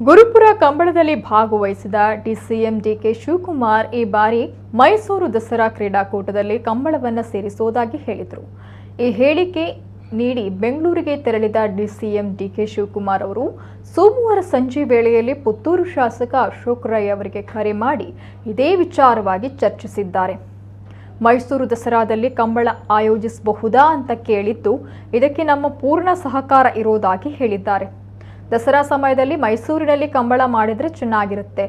ಗುರುಪುರ ಕಂಬಳದಲ್ಲಿ ಭಾಗವಹಿಸಿದ DCM DK Shivakumar ಈ ಬಾರಿ ಮೈಸೂರು ದಸರಾ ಕ್ರೀಡಾಕೂಟದಲ್ಲಿ ಕಂಬಳವನ್ನು ಸೇರಿಸುವುದಾಗಿ ಹೇಳಿದರು. ಈ ಹೇಳಿಕೆ ನೀಡಿ ಬೆಂಗಳೂರಿಗೆ ತೆರಳಿದ ಡಿಸಿಎಂ ಡಿಕೆ ಶಿವಕುಮಾರ್ ಅವರು ಸೋಮವಾರ ಸಂಜೆ ವೇಳೆಯಲ್ಲಿ ಪುತ್ತೂರು ಶಾಸಕ ಅಶೋಕ್ ರೈ ಅವರಿಗೆ ಕರೆ ಮಾಡಿ ಇದೇ ವಿಚಾರವಾಗಿ ಚರ್ಚಿಸಿದ್ದಾರೆ. ಮೈಸೂರು ದಸರಾದಲ್ಲಿ ಕಂಬಳ ಆಯೋಜಿಸಬಹುದಾ ಅಂತ ಕೇಳಿದ್ದು, ಇದಕ್ಕೆ ನಮ್ಮ ಪೂರ್ಣ ಸಹಕಾರ ಇರೋದಾಗಿ ಹೇಳಿದ್ದಾರೆ. ದಸರಾ ಸಮಯದಲ್ಲಿ ಮೈಸೂರಿನಲ್ಲಿ ಕಂಬಳ ಮಾಡಿದರೆ ಚೆನ್ನಾಗಿರುತ್ತೆ,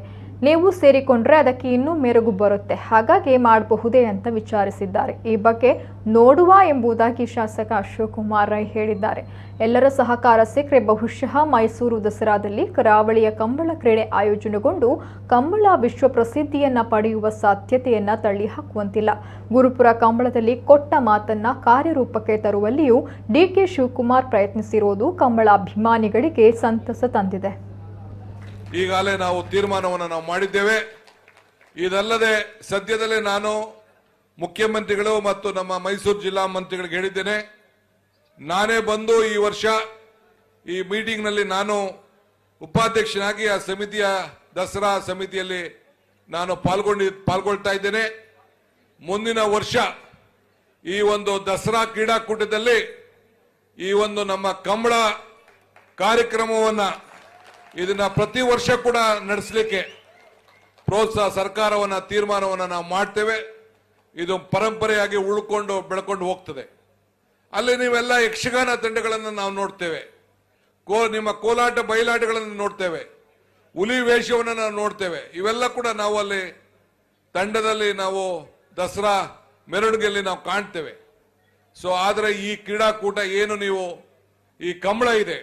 ನೀವು ಸೇರಿಕೊಂಡ್ರೆ ಅದಕ್ಕೆ ಇನ್ನೂ ಮೆರುಗು ಬರುತ್ತೆ, ಹಾಗಾಗಿ ಮಾಡಬಹುದೇ ಅಂತ ವಿಚಾರಿಸಿದ್ದಾರೆ. ಈ ಬಗ್ಗೆ ನೋಡುವ ಎಂಬುದಾಗಿ ಶಾಸಕ ಅಶೋಕ್ ಕುಮಾರ್ ರೈ ಹೇಳಿದ್ದಾರೆ. ಎಲ್ಲರ ಸಹಕಾರ ಸಿಕ್ಕರೆ ಬಹುಶಃ ಮೈಸೂರು ದಸರಾದಲ್ಲಿ ಕರಾವಳಿಯ ಕಂಬಳ ಕ್ರೀಡೆ ಆಯೋಜನೆಗೊಂಡು ಕಂಬಳ ವಿಶ್ವ ಪ್ರಸಿದ್ಧಿಯನ್ನ ಪಡೆಯುವ ಸಾಧ್ಯತೆಯನ್ನ ತಳ್ಳಿ ಹಾಕುವಂತಿಲ್ಲ. ಗುರುಪುರ ಕಂಬಳದಲ್ಲಿ ಕೊಟ್ಟ ಮಾತನ್ನ ಕಾರ್ಯರೂಪಕ್ಕೆ ತರುವಲ್ಲಿಯೂ ಡಿಕೆ ಶಿವಕುಮಾರ್ ಪ್ರಯತ್ನಿಸಿರುವುದು ಕಂಬಳ ಅಭಿಮಾನಿಗಳಿಗೆ ಸಂತಸ ತಂದಿದೆ. ಈಗಾಗಲೇ ನಾವು ತೀರ್ಮಾನವನ್ನು ಮಾಡಿದ್ದೇವೆ. ಇದಲ್ಲದೆ ಸದ್ಯದಲ್ಲೇ ನಾನು ಮುಖ್ಯಮಂತ್ರಿಗಳು ಮತ್ತು ನಮ್ಮ ಮೈಸೂರು ಜಿಲ್ಲಾ ಮಂತ್ರಿಗಳಿಗೆ ಹೇಳಿದ್ದೇನೆ, ನಾನೇ ಬಂದು ಈ ವರ್ಷ ಈ ಮೀಟಿಂಗ್ ನಲ್ಲಿ ನಾನು ಉಪಾಧ್ಯಕ್ಷನಾಗಿ ಆ ಸಮಿತಿಯ ದಸರಾ ಸಮಿತಿಯಲ್ಲಿ ನಾನು ಪಾಲ್ಗೊಳ್ತಾ ಇದ್ದೇನೆ. ಮುಂದಿನ ವರ್ಷ ಈ ಒಂದು ದಸರಾ ಕ್ರೀಡಾಕೂಟದಲ್ಲಿ ಈ ಒಂದು ನಮ್ಮ ಕಂಬಳ ಕಾರ್ಯಕ್ರಮವನ್ನ ಇದನ್ನ ಪ್ರತಿ ವರ್ಷ ಕೂಡ ನಡೆಸಲಿಕ್ಕೆ ಪ್ರೋತ್ಸಾಹ ಸರ್ಕಾರವನ್ನ ತೀರ್ಮಾನವನ್ನ ನಾವು ಮಾಡ್ತೇವೆ. ಇದು ಪರಂಪರೆಯಾಗಿ ಉಳ್ಕೊಂಡು ಬೆಳ್ಕೊಂಡು ಹೋಗ್ತದೆ. ಅಲ್ಲಿ ನೀವೆಲ್ಲ ಯಕ್ಷಗಾನ ತಂಡಗಳನ್ನು ನಾವು ನೋಡ್ತೇವೆ, ನಿಮ್ಮ ಕೋಲಾಟ ಬಯಲಾಟಗಳನ್ನು ನೋಡ್ತೇವೆ, ಹುಲಿ ವೇಷವನ್ನು ನಾವು ನೋಡ್ತೇವೆ. ಇವೆಲ್ಲ ಕೂಡ ನಾವು ಅಲ್ಲಿ ತಂಡದಲ್ಲಿ ನಾವು ದಸರಾ ಮೆರವಣಿಗೆಯಲ್ಲಿ ನಾವು ಕಾಣ್ತೇವೆ. ಸೊ ಆದ್ರೆ ಈ ಕ್ರೀಡಾಕೂಟ ಏನು ನೀವು ಈ ಕಂಬಳ ಇದೆ,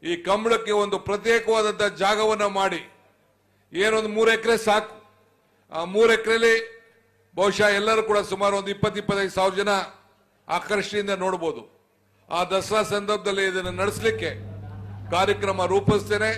ಈ ಕಂಬಳಕ್ಕೆ ಒಂದು ಪ್ರತ್ಯೇಕವಾದಂಥ ಜಾಗವನ್ನು ಮಾಡಿ ಏನೊಂದು 3 ಎಕರೆ ಸಾಕು. ಆ 3 ಎಕರೆಲಿ ಬಹುಶಃ ಎಲ್ಲರೂ ಕೂಡ ಸುಮಾರು ಒಂದು 20-25 ಸಾವಿರ ಜನ ಆಕರ್ಷಣೆಯಿಂದ ನೋಡಬಹುದು. ಆ ದಸರಾ ಸಂದರ್ಭದಲ್ಲಿ ಇದನ್ನು ನಡೆಸಲಿಕ್ಕೆ ಕಾರ್ಯಕ್ರಮ ರೂಪಿಸ್ತೇನೆ.